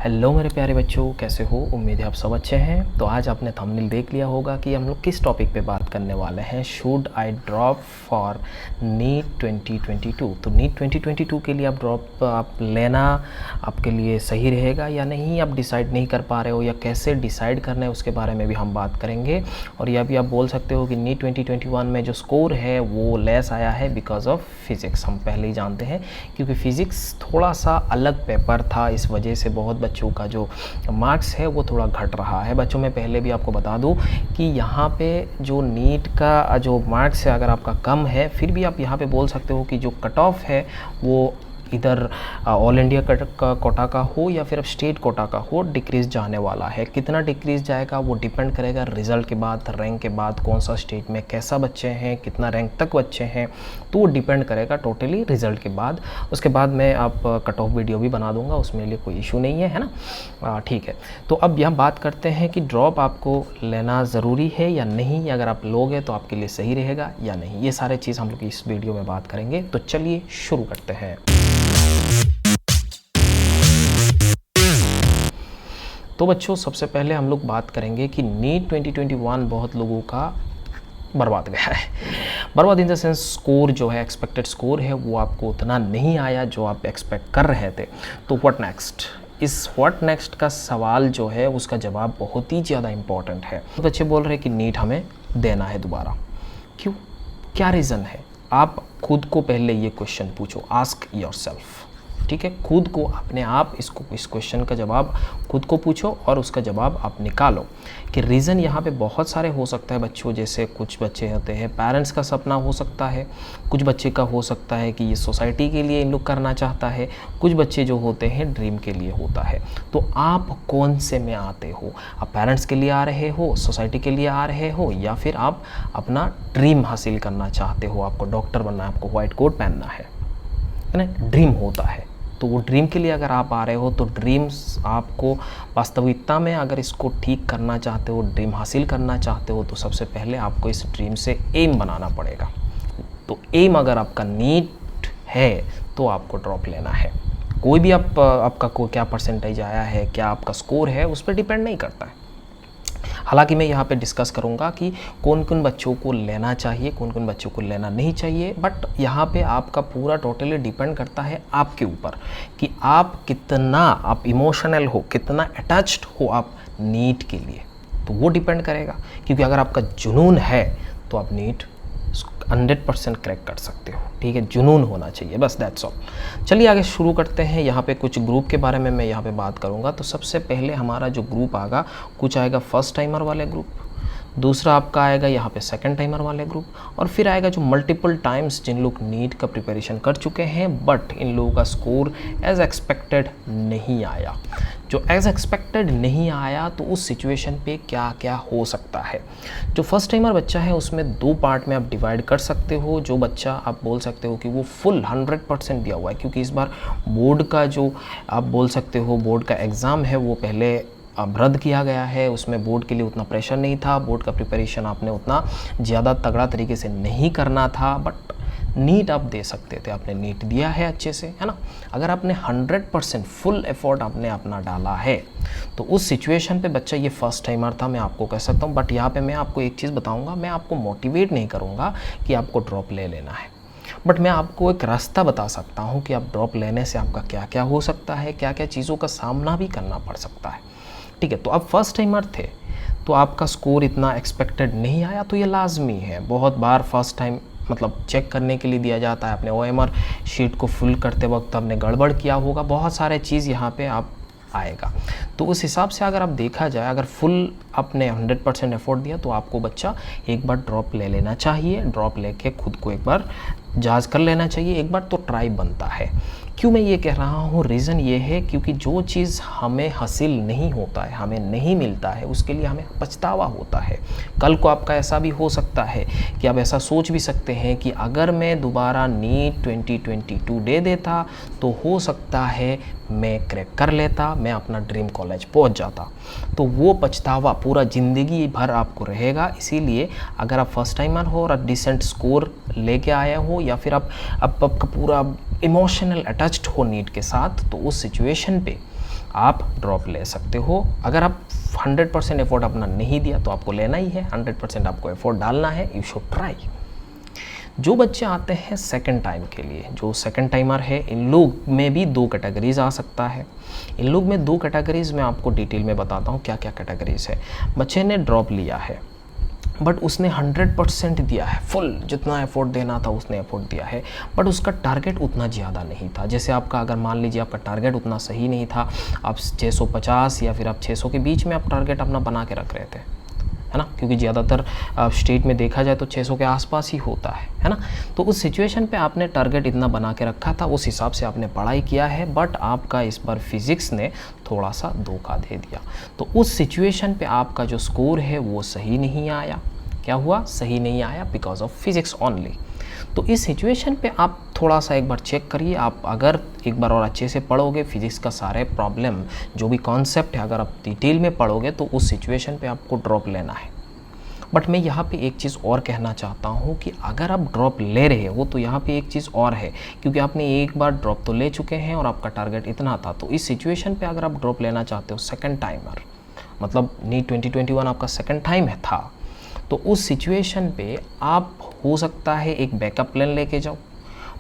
Hello मेरे प्यारे बच्चों, कैसे हो? उम्मीद है आप सब अच्छे हैं। तो आज आपने थंबनेल देख लिया होगा कि हम लोग किस टॉपिक पे बात करने वाले हैं। Should I drop for NEET 2022। तो नीट 2022 के लिए आप लेना आपके लिए सही रहेगा या नहीं, आप डिसाइड नहीं कर पा रहे हो या कैसे डिसाइड करना है उसके बारे में भी हम बात करेंगे। और यह भी आप बोल सकते हो कि नीट 2021 में जो स्कोर है वो लेस आया है बिकॉज ऑफ फिज़िक्स। हम पहले ही जानते हैं क्योंकि फ़िज़िक्स थोड़ा सा अलग पेपर था, इस वजह से बहुत बच्चों का जो मार्क्स है वो थोड़ा घट रहा है। बच्चों मैं पहले भी आपको बता दूं कि यहाँ पे जो नीट का जो मार्क्स है अगर आपका कम है, फिर भी आप यहाँ पे बोल सकते हो कि जो कट ऑफ है वो इधर ऑल इंडिया का कोटा का हो या फिर अब स्टेट कोटा का हो, डिक्रीज़ जाने वाला है। कितना डिक्रीज़ जाएगा वो डिपेंड करेगा रिज़ल्ट के बाद, रैंक के बाद, कौन सा स्टेट में कैसा बच्चे हैं, कितना रैंक तक बच्चे हैं, तो वो डिपेंड करेगा टोटली रिज़ल्ट के बाद। उसके बाद मैं आप कट ऑफ वीडियो भी बना दूंगा, उसमें लिए कोई इशू नहीं है ना। ठीक है, तो अब यहाँ बात करते हैं कि ड्रॉप आपको लेना ज़रूरी है या नहीं, अगर आप लोगे तो आपके लिए सही रहेगा या नहीं। ये सारे चीज़ हम लोग इस वीडियो में बात करेंगे। तो चलिए शुरू करते हैं। तो बच्चों सबसे पहले हम लोग बात करेंगे कि नीट 2021 बहुत लोगों का बर्बाद गया है। बर्बाद इन द सेंस स्कोर जो है, एक्सपेक्टेड स्कोर है वो आपको उतना नहीं आया जो आप एक्सपेक्ट कर रहे थे। तो व्हाट नेक्स्ट, इस व्हाट नेक्स्ट का सवाल जो है उसका जवाब बहुत ही ज़्यादा इम्पॉर्टेंट है। तो बच्चे बोल रहे हैं कि नीट हमें देना है दोबारा, क्यों, क्या रीज़न है? आप खुद को पहले ये क्वेश्चन पूछो, आस्क योरसेल्फ। ठीक है, खुद को अपने आप इस क्वेश्चन का जवाब खुद को पूछो और उसका जवाब आप निकालो कि रीज़न यहाँ पे बहुत सारे हो सकता है बच्चों। जैसे कुछ बच्चे होते हैं पेरेंट्स का सपना हो सकता है, कुछ बच्चे का हो सकता है कि ये सोसाइटी के लिए इन लोग करना चाहता है, कुछ बच्चे जो होते हैं ड्रीम के लिए होता है। तो आप कौन से में आते हो? आप पेरेंट्स के लिए आ रहे हो, सोसाइटी के लिए आ रहे हो, या फिर आप अपना ड्रीम हासिल करना चाहते हो? आपको डॉक्टर बनना है, आपको वाइट कोट पहनना है ना, ड्रीम होता है। तो वो ड्रीम के लिए अगर आप आ रहे हो तो ड्रीम्स आपको वास्तविकता में अगर इसको ठीक करना चाहते हो, ड्रीम हासिल करना चाहते हो, तो सबसे पहले आपको इस ड्रीम से एम बनाना पड़ेगा। तो एम अगर आपका नीट है तो आपको ड्रॉप लेना है। कोई भी आपका क्या परसेंटेज आया है, क्या आपका स्कोर है, उस पर डिपेंड नहीं करता है। हालांकि मैं यहाँ पे डिस्कस करूँगा कि कौन कौन बच्चों को लेना चाहिए, कौन कौन बच्चों को लेना नहीं चाहिए। बट यहाँ पे आपका पूरा टोटली डिपेंड करता है आपके ऊपर कि आप कितना आप इमोशनल हो, कितना अटैच्ड हो आप नीट के लिए, तो वो डिपेंड करेगा। क्योंकि अगर आपका जुनून है तो आप नीट 100% क्रैक कर सकते हो। ठीक है, जुनून होना चाहिए, बस दैट्स ऑल। चलिए आगे शुरू करते हैं। यहाँ पे कुछ ग्रुप के बारे में मैं यहाँ पे बात करूँगा। तो सबसे पहले हमारा जो ग्रुप आएगा, कुछ आएगा फर्स्ट टाइमर वाले ग्रुप, दूसरा आपका आएगा यहाँ पे सेकंड टाइमर वाले ग्रुप, और फिर आएगा जो मल्टीपल टाइम्स जिन लोग नीट का प्रिपरेशन कर चुके हैं बट इन लोगों का स्कोर एज एक्सपेक्टेड नहीं आया। जो एज एक्सपेक्टेड नहीं आया तो उस सिचुएशन पे क्या क्या हो सकता है। जो फर्स्ट टाइमर बच्चा है उसमें दो पार्ट में आप डिवाइड कर सकते हो। जो बच्चा आप बोल सकते हो कि वो फुल 100% दिया हुआ है, क्योंकि इस बार बोर्ड का जो आप बोल सकते हो बोर्ड का एग्ज़ाम है वो पहले अब रद्द किया गया है। उसमें बोर्ड के लिए उतना प्रेशर नहीं था, बोर्ड का प्रिपरेशन आपने उतना ज़्यादा तगड़ा तरीके से नहीं करना था, बट नीट आप दे सकते थे। आपने नीट दिया है अच्छे से, है ना। अगर आपने 100% फुल एफर्ट आपने अपना डाला है तो उस सिचुएशन पे बच्चा ये फर्स्ट टाइमर था, मैं आपको कह सकता हूँ। बट यहाँ पे मैं आपको एक चीज़ बताऊँगा, मैं आपको मोटिवेट नहीं करूँगा कि आपको ड्रॉप ले लेना है, बट मैं आपको एक रास्ता बता सकता हूँ कि आप ड्रॉप लेने से आपका क्या क्या हो सकता है, क्या क्या चीज़ों का सामना भी करना पड़ सकता है। ठीक है, तो आप फर्स्ट टाइमर थे तो आपका स्कोर इतना एक्सपेक्टेड नहीं आया, तो ये लाजमी है। बहुत बार फर्स्ट टाइम मतलब चेक करने के लिए दिया जाता है, अपने ओएमआर शीट को फिल करते वक्त आपने गड़बड़ किया होगा, बहुत सारे चीज़ यहाँ पे आप आएगा। तो उस हिसाब से अगर आप देखा जाए, अगर फुल आपने 100% एफर्ट दिया तो आपको बच्चा एक बार ड्रॉप ले लेना चाहिए। ड्रॉप लेके खुद को एक बार जांच कर लेना चाहिए, एक बार तो ट्राई बनता है। क्यों मैं ये कह रहा हूँ, रीज़न ये है क्योंकि जो चीज़ हमें हासिल नहीं होता है, हमें नहीं मिलता है, उसके लिए हमें पछतावा होता है। कल को आपका ऐसा भी हो सकता है कि आप ऐसा सोच भी सकते हैं कि अगर मैं दोबारा नीट 2022 दे देता तो हो सकता है मैं क्रैक कर लेता, मैं अपना ड्रीम कॉलेज पहुंच जाता। तो वो पछतावा पूरा ज़िंदगी भर आपको रहेगा। इसीलिए अगर आप फर्स्ट टाइमर हो और डिसेंट स्कोर लेके आए हो, या फिर आप आपका पूरा इमोशनल अटैच्ड हो नीट के साथ, तो उस सिचुएशन पे आप ड्रॉप ले सकते हो। अगर आप 100% एफर्ट अपना नहीं दिया तो आपको लेना ही है, 100% आपको एफर्ट डालना है, यू शुड ट्राई। जो बच्चे आते हैं सेकंड टाइम के लिए, जो सेकंड टाइमर है, इन लोग में भी 2 कैटेगरीज आ सकता है। इन लोग में 2 कैटेगरीज में आपको डिटेल में बताता हूँ क्या क्या कैटेगरीज है। बच्चे ने ड्रॉप लिया है बट उसने 100% दिया है, फुल जितना एफर्ट देना था उसने एफर्ट दिया है, बट उसका टारगेट उतना ज़्यादा नहीं था। जैसे आपका अगर मान लीजिए आपका टारगेट उतना सही नहीं था, आप 650 या फिर आप 600 के बीच में आप टारगेट अपना बना के रख रहे थे, है ना, क्योंकि ज़्यादातर स्टेट में देखा जाए तो 600 के आसपास ही होता है ना। तो उस सिचुएशन पे आपने टारगेट इतना बना के रखा था, उस हिसाब से आपने पढ़ाई किया है, बट आपका इस बार फिज़िक्स ने थोड़ा सा धोखा दे दिया। तो उस सिचुएशन पे आपका जो स्कोर है वो सही नहीं आया। क्या हुआ? सही नहीं आया बिकॉज ऑफ फिज़िक्स ओनली। तो इस सिचुएशन पे आप थोड़ा सा एक बार चेक करिए। आप अगर एक बार और अच्छे से पढ़ोगे फिज़िक्स का सारे प्रॉब्लम जो भी कॉन्सेप्ट है अगर आप डिटेल में पढ़ोगे तो उस सिचुएशन पे आपको ड्रॉप लेना है। बट मैं यहाँ पे एक चीज़ और कहना चाहता हूँ कि अगर आप ड्रॉप ले रहे हो तो यहाँ पे एक चीज़ और है, क्योंकि आपने एक बार ड्रॉप तो ले चुके हैं और आपका टारगेट इतना था। तो इस सिचुएशन पे अगर आप ड्रॉप लेना चाहते हो सेकंड टाइमर, मतलब नीट 2021 आपका सेकंड टाइम है था, तो उस सिचुएशन पे आप हो सकता है एक बैकअप प्लान लेके जाओ।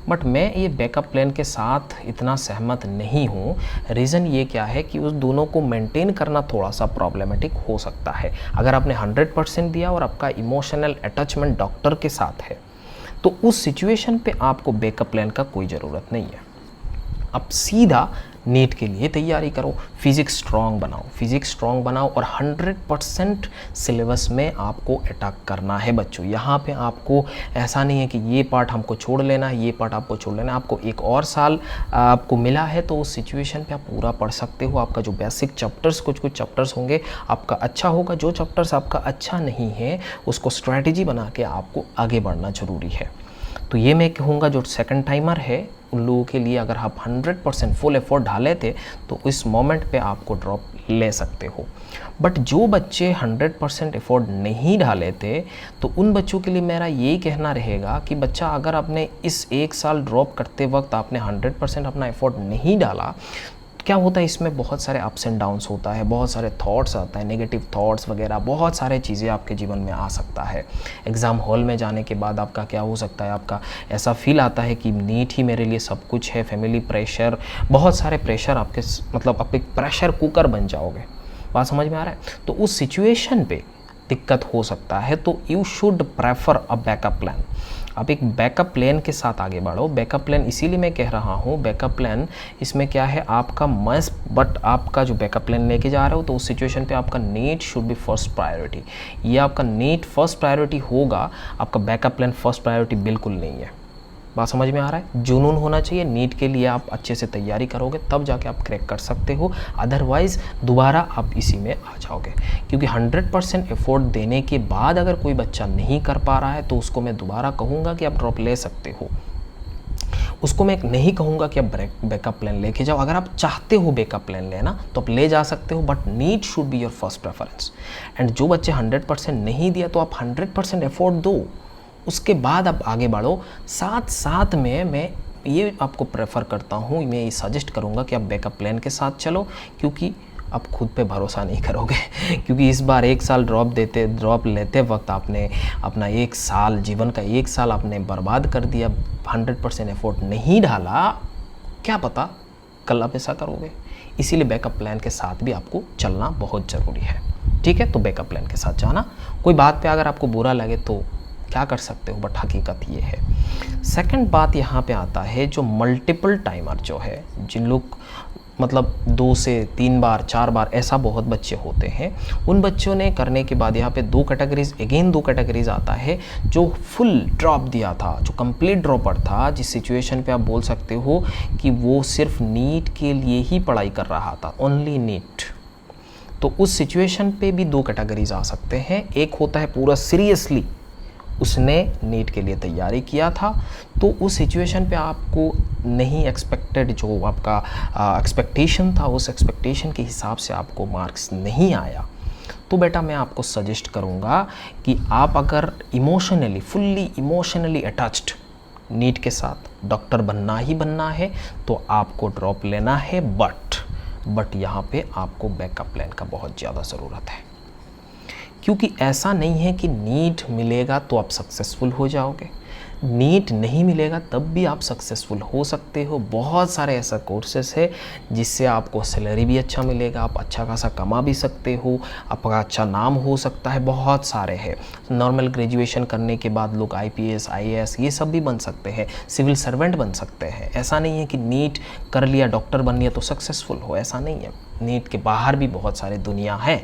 बट मैं ये बैकअप प्लान के साथ इतना सहमत नहीं हूँ। रीज़न ये क्या है कि उस दोनों को मेंटेन करना थोड़ा सा प्रॉब्लमेटिक हो सकता है। अगर आपने 100% दिया और आपका इमोशनल अटैचमेंट डॉक्टर के साथ है तो उस सिचुएशन पे आपको बैकअप प्लान का कोई ज़रूरत नहीं है। अब सीधा नीट के लिए तैयारी करो, फिज़िक्स स्ट्रॉन्ग बनाओ, फिज़िक्स स्ट्रॉन्ग बनाओ और 100% सिलेबस में आपको अटैक करना है बच्चों। यहाँ पे आपको ऐसा नहीं है कि ये पार्ट हमको छोड़ लेना है, ये पार्ट आपको छोड़ लेना है। आपको एक और साल आपको मिला है तो उस सिचुएशन पे आप पूरा पढ़ सकते हो। आपका जो बेसिक चैप्टर्स कुछ चैप्टर्स होंगे आपका अच्छा होगा, जो चैप्टर्स आपका अच्छा नहीं है उसको स्ट्रैटेजी बना के आपको आगे बढ़ना ज़रूरी है। तो ये मैं कहूँगा जो सेकंड टाइमर है उन लोगों के लिए अगर आप 100% फुल एफर्ट डाले थे तो इस मोमेंट पे आपको ड्रॉप ले सकते हो। बट जो बच्चे 100% एफर्ट नहीं डाले थे तो उन बच्चों के लिए मेरा यही कहना रहेगा कि बच्चा अगर आपने इस एक साल ड्रॉप करते वक्त आपने 100% अपना एफर्ट नहीं डाला, क्या होता है इसमें बहुत सारे अप्स एंड डाउन्स होता है, बहुत सारे थॉट्स आता है, नेगेटिव थॉट्स वगैरह बहुत सारे चीज़ें आपके जीवन में आ सकता है। एग्ज़ाम हॉल में जाने के बाद आपका क्या हो सकता है, आपका ऐसा फील आता है कि नीट ही मेरे लिए सब कुछ है, फैमिली प्रेशर, बहुत सारे प्रेशर आपके मतलब आप एक प्रेशर कुकर बन जाओगे। बात समझ में आ रहा है? तो उस सिचुएशन पे दिक्कत हो सकता है, तो you should prefer a backup plan. आप एक बैकअप प्लान के साथ आगे बढ़ो। बैकअप प्लान इसीलिए मैं कह रहा हूँ, बैकअप प्लान इसमें क्या है आपका मस्ट, बट आपका जो बैकअप प्लान लेके जा रहे हो तो उस सिचुएशन पे आपका NEET should be first priority. ये आपका नीट फर्स्ट प्रायोरिटी होगा, आपका बैकअप प्लान फर्स्ट प्रायोरिटी बिल्कुल नहीं है। बात समझ में आ रहा है? जुनून होना चाहिए नीट के लिए, आप अच्छे से तैयारी करोगे तब जाके आप क्रैक कर सकते हो, अदरवाइज़ दोबारा आप इसी में आ जाओगे। क्योंकि 100% एफर्ट देने के बाद अगर कोई बच्चा नहीं कर पा रहा है तो उसको मैं दोबारा कहूँगा कि आप ड्रॉप ले सकते हो। उसको मैं नहीं कहूँगा कि आप बैकअप प्लान लेके जाओ। अगर आप चाहते हो बैकअप प्लान लेना तो आप ले जा सकते हो, but NEET should be your first preference. And जो बच्चे 100% नहीं दिया तो आप 100% एफर्ट दो, उसके बाद आप आगे बढ़ो। साथ साथ में मैं ये आपको प्रेफर करता हूँ, मैं ये सजेस्ट करूँगा कि आप बैकअप प्लान के साथ चलो, क्योंकि आप खुद पे भरोसा नहीं करोगे। क्योंकि इस बार एक साल ड्रॉप लेते वक्त आपने अपना एक साल, जीवन का एक साल आपने बर्बाद कर दिया, 100% एफर्ट नहीं डाला, क्या पता कल आप ऐसा करोगे। इसीलिए बैकअप प्लान के साथ भी आपको चलना बहुत ज़रूरी है। ठीक है, तो बैकअप प्लान के साथ जाना। कोई बात पे अगर आपको बुरा लगे तो क्या कर सकते हो, बट हकीकत ये है। सेकंड बात यहाँ पे आता है जो मल्टीपल टाइमर जो है, जिन लोग मतलब 2 से 3 बार 4 बार ऐसा बहुत बच्चे होते हैं, उन बच्चों ने करने के बाद यहाँ पे 2 कैटेगरीज आता है। जो फुल ड्रॉप दिया था, जो कंप्लीट ड्रॉपर था, जिस सिचुएशन पे आप बोल सकते हो कि वो सिर्फ नीट के लिए ही पढ़ाई कर रहा था, ओनली नीट, तो उस सिचुएशन पे भी 2 कैटेगरीज आ सकते हैं। एक होता है पूरा सीरियसली उसने नीट के लिए तैयारी किया था, तो उस सिचुएशन पे आपको नहीं एक्सपेक्टेड, जो आपका एक्सपेक्टेशन था उस एक्सपेक्टेशन के हिसाब से आपको मार्क्स नहीं आया, तो बेटा मैं आपको सजेस्ट करूँगा कि आप अगर emotionally, fully emotionally attached NEET के साथ, डॉक्टर बनना ही बनना है, तो आपको ड्रॉप लेना है। बट बट यहाँ पे आपको बैकअप प्लान का बहुत ज़्यादा ज़रूरत है, क्योंकि ऐसा नहीं है कि नीट मिलेगा तो आप सक्सेसफुल हो जाओगे। नीट नहीं मिलेगा तब भी आप सक्सेसफुल हो सकते हो। बहुत सारे ऐसा कोर्सेस है जिससे आपको सैलरी भी अच्छा मिलेगा, आप अच्छा खासा कमा भी सकते हो, आपका अच्छा नाम हो सकता है। बहुत सारे हैं। नॉर्मल ग्रेजुएशन करने के बाद लोग आईपीएस, आईएएस ये सब भी बन सकते हैं, सिविल सर्वेंट बन सकते हैं। ऐसा नहीं है कि नीट कर लिया, डॉक्टर बन लिया तो सक्सेसफुल हो, ऐसा नहीं है। नीट के बाहर भी बहुत सारे दुनिया है।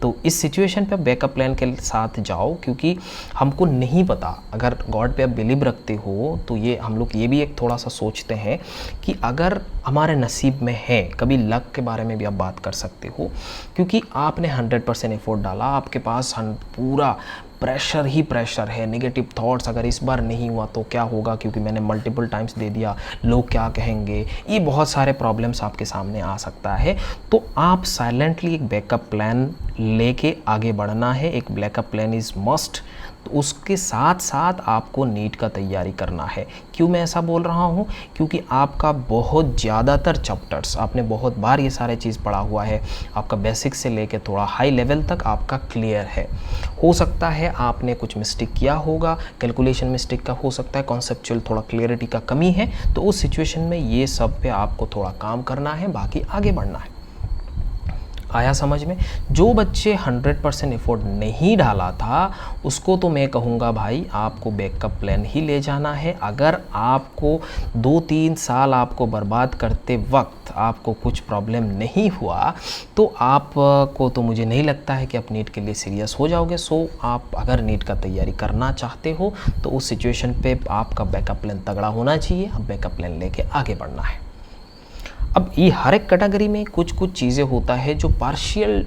तो इस सिचुएशन पे बैकअप प्लान के साथ जाओ, क्योंकि हमको नहीं पता। अगर गॉड पे आप बिलीव रखते हो तो ये हम लोग ये भी एक थोड़ा सा सोचते हैं कि अगर हमारे नसीब में है, कभी लक के बारे में भी आप बात कर सकते हो, क्योंकि आपने 100% एफर्ट डाला, आपके पास पूरा प्रेशर ही प्रेशर है, नेगेटिव थॉट्स, अगर इस बार नहीं हुआ तो क्या होगा, क्योंकि मैंने मल्टीपल टाइम्स दे दिया, लोग क्या कहेंगे, ये बहुत सारे प्रॉब्लम्स आपके सामने आ सकता है। तो आप साइलेंटली एक बैकअप प्लान लेके आगे बढ़ना है। एक बैकअप प्लान इज़ मस्ट। तो उसके साथ साथ आपको नीट का तैयारी करना है। क्यों मैं ऐसा बोल रहा हूँ, क्योंकि आपका बहुत ज़्यादातर चैप्टर्स आपने बहुत बार ये सारे चीज़ पढ़ा हुआ है, आपका बेसिक से लेके थोड़ा हाई लेवल तक आपका क्लियर है। हो सकता है आपने कुछ मिस्टेक किया होगा, कैलकुलेशन मिस्टेक का हो सकता है, कॉन्सेप्चुअल थोड़ा क्लियरिटी का कमी है, तो उस सिचुएशन में ये सब पे आपको थोड़ा काम करना है, बाकी आगे बढ़ना है। आया समझ में? जो बच्चे 100% एफर्ट नहीं डाला था उसको तो मैं कहूँगा भाई आपको बैकअप प्लान ही ले जाना है। अगर आपको 2-3 साल आपको बर्बाद करते वक्त आपको कुछ प्रॉब्लम नहीं हुआ तो आपको तो मुझे नहीं लगता है कि आप नीट के लिए सीरियस हो जाओगे। सो आप अगर नीट का तैयारी करना चाहते हो तो उस सिचुएशन पे आपका बैकअप प्लान तगड़ा होना चाहिए। अब बैकअप प्लान लेके आगे बढ़ना है। अब ये हर एक कैटेगरी में कुछ कुछ चीज़ें होता है जो पार्शियल,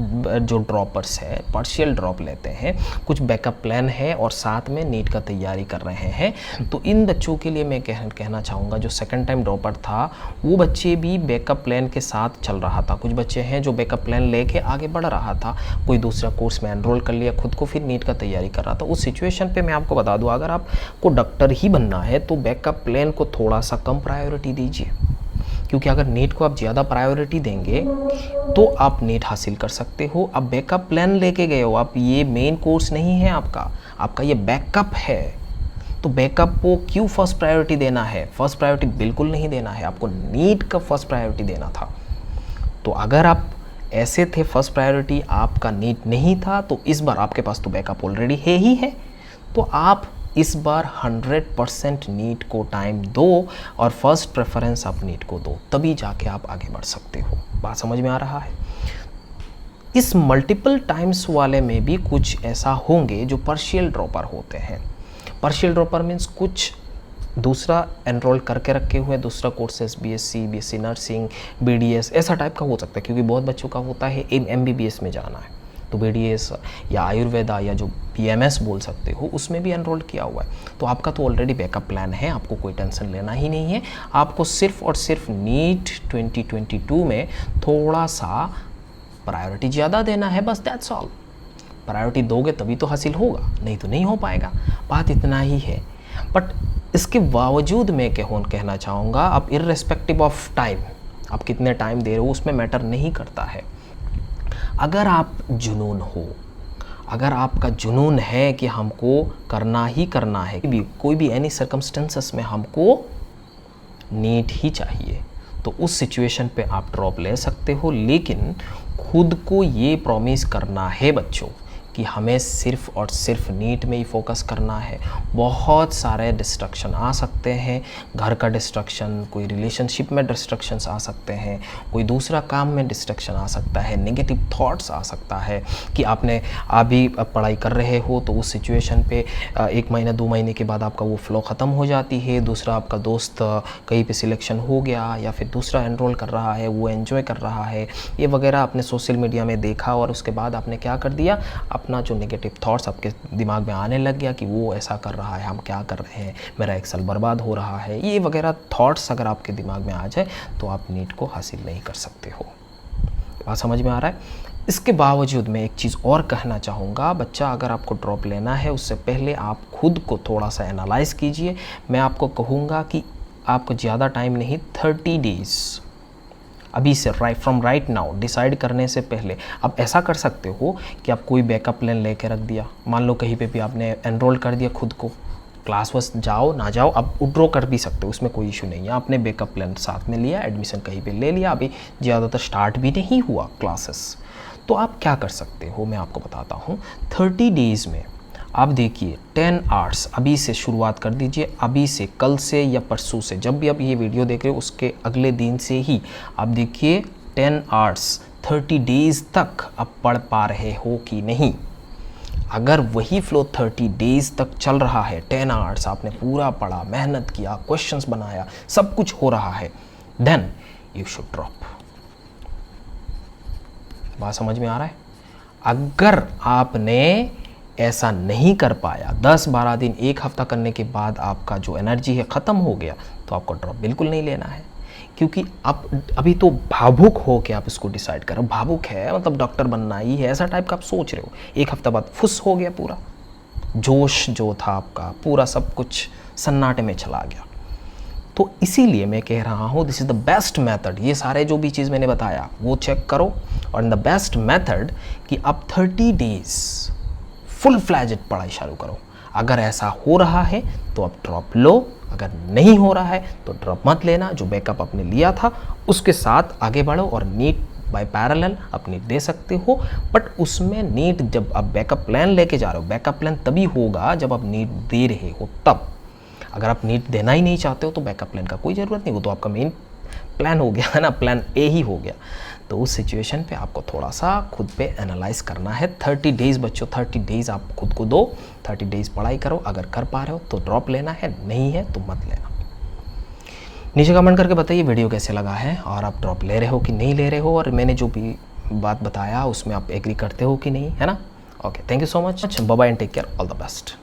जो ड्रॉपर्स है पार्शियल ड्रॉप लेते हैं, कुछ बैकअप प्लान है और साथ में नीट का तैयारी कर रहे हैं। तो इन बच्चों के लिए मैं कहना चाहूँगा जो सेकंड टाइम ड्रॉपर था वो बच्चे भी बैकअप प्लान के साथ चल रहा था। कुछ बच्चे हैं जो बैकअप प्लान लेके आगे बढ़ रहा था, कोई दूसरा कोर्स में एनरोल कर लिया खुद को, फिर नीट का तैयारी कर रहा था। उस सिचुएशन पर मैं आपको बता दूँ, अगर आपको डॉक्टर ही बनना है तो बैकअप प्लान को थोड़ा सा कम प्रायोरिटी दीजिए, क्योंकि अगर नीट को आप ज़्यादा प्रायोरिटी देंगे तो आप नीट हासिल कर सकते हो। अब बैकअप प्लान लेके गए हो आप, ये मेन कोर्स नहीं है आपका ये बैकअप है। तो बैकअप को क्यों फर्स्ट प्रायोरिटी देना है? फर्स्ट प्रायोरिटी बिल्कुल नहीं देना है, आपको नीट का फर्स्ट प्रायोरिटी देना था। तो अगर आप ऐसे थे, फर्स्ट प्रायोरिटी आपका नीट नहीं था, तो इस बार आपके पास तो बैकअप ऑलरेडी है ही है, तो आप इस बार 100% नीट को टाइम दो और फर्स्ट प्रेफरेंस आप नीट को दो, तभी जाके आप आगे बढ़ सकते हो। बात समझ में आ रहा है? इस मल्टीपल टाइम्स वाले में भी कुछ ऐसा होंगे जो पार्शियल ड्रॉपर होते हैं। पार्शियल ड्रॉपर मीन्स कुछ दूसरा एनरोल करके रखे हुए दूसरा कोर्सेस, बीएससी नर्सिंग, बीडीएस, ऐसा टाइप का हो सकता है, क्योंकि बहुत बच्चों का होता है एमबीबीएस में जाना है, तो बीडीएस या आयुर्वेदा या जो बीएमएस बोल सकते हो उसमें भी एनरोल किया हुआ है। तो आपका तो ऑलरेडी बैकअप प्लान है, आपको कोई टेंशन लेना ही नहीं है। आपको सिर्फ और सिर्फ नीट 2022 में थोड़ा सा प्रायोरिटी ज़्यादा देना है, बस दैट्स ऑल। प्रायोरिटी दोगे तभी तो हासिल होगा, नहीं तो नहीं हो पाएगा। बात इतना ही है। बट इसके बावजूद मैं कहना चाहूँगा, आप इर्रेस्पेक्टिव ऑफ टाइम, आप कितने टाइम दे रहे हो उसमें मैटर नहीं करता है। अगर आप जुनून हो, अगर आपका जुनून है कि हमको करना ही करना है, कोई भी एनी सर्कमस्टेंसेस में हमको नीट ही चाहिए, तो उस सिचुएशन पे आप ड्रॉप ले सकते हो। लेकिन खुद को ये प्रॉमिस करना है बच्चों कि हमें सिर्फ और सिर्फ नीट में ही फोकस करना है। बहुत सारे डिस्ट्रक्शन आ सकते हैं, घर का डिस्ट्रक्शन, कोई रिलेशनशिप में डिस्ट्रक्शंस आ सकते हैं, कोई दूसरा काम में डिस्ट्रक्शन आ सकता है, नेगेटिव थॉट्स आ सकता है कि आपने अभी पढ़ाई कर रहे हो तो उस सिचुएशन पे 1 महीना 2 महीने के बाद आपका वो फ्लो ख़त्म हो जाती है, दूसरा आपका दोस्त कहीं पे सिलेक्शन हो गया या फिर दूसरा एनरोल कर रहा है, वो एंजॉय कर रहा है, ये वगैरह आपने सोशल मीडिया में देखा और उसके बाद आपने क्या कर दिया, अपना जो नेगेटिव थॉट्स आपके दिमाग में आने लग गया कि वो ऐसा कर रहा है, हम क्या कर रहे हैं, मेरा 1 साल बर्बाद हो रहा है, ये वगैरह थॉट्स अगर आपके दिमाग में आ जाए तो आप नीट को हासिल नहीं कर सकते हो। बात समझ में आ रहा है? इसके बावजूद मैं एक चीज़ और कहना चाहूँगा, बच्चा अगर आपको ड्रॉप लेना है उससे पहले आप खुद को थोड़ा सा एनालाइज़ कीजिए। मैं आपको कहूँगा कि आपको ज़्यादा टाइम नहीं, 30 डेज़ अभी से राइट नाउ डिसाइड करने से पहले आप ऐसा कर सकते हो कि आप कोई बैकअप प्लान लेके रख दिया। मान लो कहीं पे भी आपने एनरोल कर दिया खुद को, क्लास वस जाओ ना जाओ आप विड्रॉ कर भी सकते हो, उसमें कोई इशू नहीं है। आपने बैकअप प्लान साथ में लिया, एडमिशन कहीं पे ले लिया, अभी ज़्यादातर स्टार्ट भी नहीं हुआ क्लासेस, तो आप क्या कर सकते हो मैं आपको बताता हूँ। 30 डेज़ में आप देखिए 10 आवर्स अभी से शुरुआत कर दीजिए, अभी से कल से या परसों से, जब भी आप ये वीडियो देख रहे हो उसके अगले दिन से ही आप देखिए 10 आवर्स 30 डेज़ तक आप पढ़ पा रहे हो कि नहीं। अगर वही फ्लो 30 डेज़ तक चल रहा है, 10 आवर्स आपने पूरा पढ़ा, मेहनत किया, क्वेश्चंस बनाया, सब कुछ हो रहा है, देन यू शुड ड्रॉप। बात समझ में आ रहा है? अगर आपने ऐसा नहीं कर पाया, 10-12 दिन, एक हफ्ता करने के बाद आपका जो एनर्जी है ख़त्म हो गया, तो आपको ड्रॉप बिल्कुल नहीं लेना है। क्योंकि आप अभी तो भावुक हो के आप इसको डिसाइड करो, भावुक है मतलब डॉक्टर बनना ही है, ऐसा टाइप का आप सोच रहे हो, एक हफ्ता बाद फुस हो गया, पूरा जोश जो था आपका पूरा सब कुछ सन्नाटे में चला गया। तो इसीलिए मैं कह रहा हूँ this is the best method. ये सारे जो भी चीज़ मैंने बताया वो चेक करो, और इन द बेस्ट मेथड कि आप 30 डेज़ फुल फ्लैजेड पढ़ाई चालू करो। अगर ऐसा हो रहा है तो आप ड्रॉप लो, अगर नहीं हो रहा है तो ड्रॉप मत लेना। जो बैकअप आपने लिया था उसके साथ आगे बढ़ो, और नीट बाय पैरेलल आप नीट दे सकते हो। बट उसमें नीट जब आप बैकअप प्लान लेके जा रहे हो, बैकअप प्लान तभी होगा जब आप नीट दे रहे हो तब। अगर आप नीट देना ही नहीं चाहते हो तो बैकअप प्लान का कोई ज़रूरत नहीं, वो तो आपका मेन प्लान हो गया है ना, प्लान ए ही हो गया। तो उस सिचुएशन पे आपको थोड़ा सा खुद पे एनालाइज करना है। 30 डेज़ बच्चों, 30 डेज़ आप खुद को दो, 30 डेज़ पढ़ाई करो। अगर कर पा रहे हो तो ड्रॉप लेना है, नहीं है तो मत लेना। नीचे कमेंट करके बताइए वीडियो कैसे लगा है, और आप ड्रॉप ले रहे हो कि नहीं ले रहे हो, और मैंने जो भी बात बताया उसमें आप एग्री करते हो कि नहीं, है ना। Okay, thank you so much, bye bye and take care, all the best.